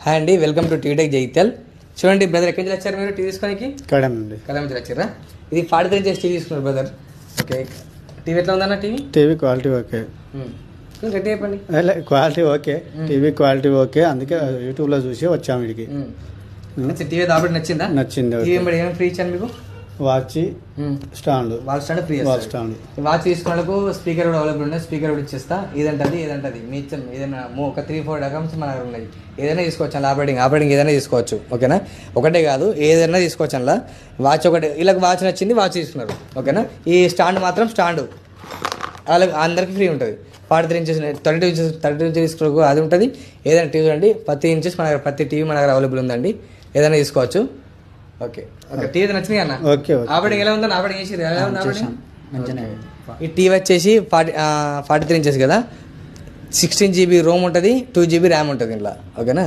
Hi అండి, welcome to టీటెక్ జైత్యాల్. చూడండి brother, ఎక్కడి నుంచి వచ్చారు మీరు టీవీ తీసుకోనికి? కడెం నుండి. కడెం నుంచి వచ్చారా? ఇది 43 ఇంచెస్ టీవీ తీసుకున్నారు బ్రదర్. ఓకే, టీవీ ఎట్లా ఉందన్న? TV quality okay. గట్టి చెప్పండి. Quality okay, TV quality okay. అందుకే యూట్యూబ్లో చూసి వచ్చాము వీడికి. టీవీ కాబట్టి నచ్చిందా? నచ్చింది. టీవీ ఏమైనా ఫ్రీ ఇచ్చాను మీకు? Watch stand. Free. Stand. Watch తీసుకున్నకు స్పీకర్ కూడా అవైలబుల్ ఉన్నాయి. స్పీకర్ కూడా ఇచ్చేస్తా. ఏదంటది మీ ఇష్టం. ఏదైనా ఒక 3-4 రకమ్స్ మన దగ్గర ఉన్నాయి. ఏదైనా తీసుకోవచ్చు అలా. ఆపరేటింగ్ ఏదైనా తీసుకోవచ్చు. ఓకేనా? ఒకటే కాదు, ఏదైనా తీసుకోవచ్చు అలా. వాచ్ ఒకటే, ఇలా వాచ్ నచ్చింది, వాచ్ తీసుకున్నారు. ఓకేనా? ఈ స్టాండ్ మాత్రం స్టాండ్ అలా అందరికీ ఫ్రీ ఉంటుంది. 43 ఇంచెస్ 32 ఇంచెస్ తీసుకో, అది ఉంటుంది. ఏదైనా టీవీ చూడండి, 10 ఇంచెస్ ప్రతి టీవీ మన దగ్గర అవైలబుల్ ఉందండి. ఏదైనా తీసుకోవచ్చు. ఓకే, టీవీ నచ్చింది అన్న. ఓకే. ఆపరేటింగ్ ఎలా ఉందని ఆపరేటింగ్ చేసి ఎలా ఉంది? ఈ టీవీ వచ్చేసి 43 ఇంచెస్ కదా, 16 GB రోమ్ ఉంటుంది, 2 GB ర్యామ్ ఉంటుంది ఇంట్లో. ఓకేనా?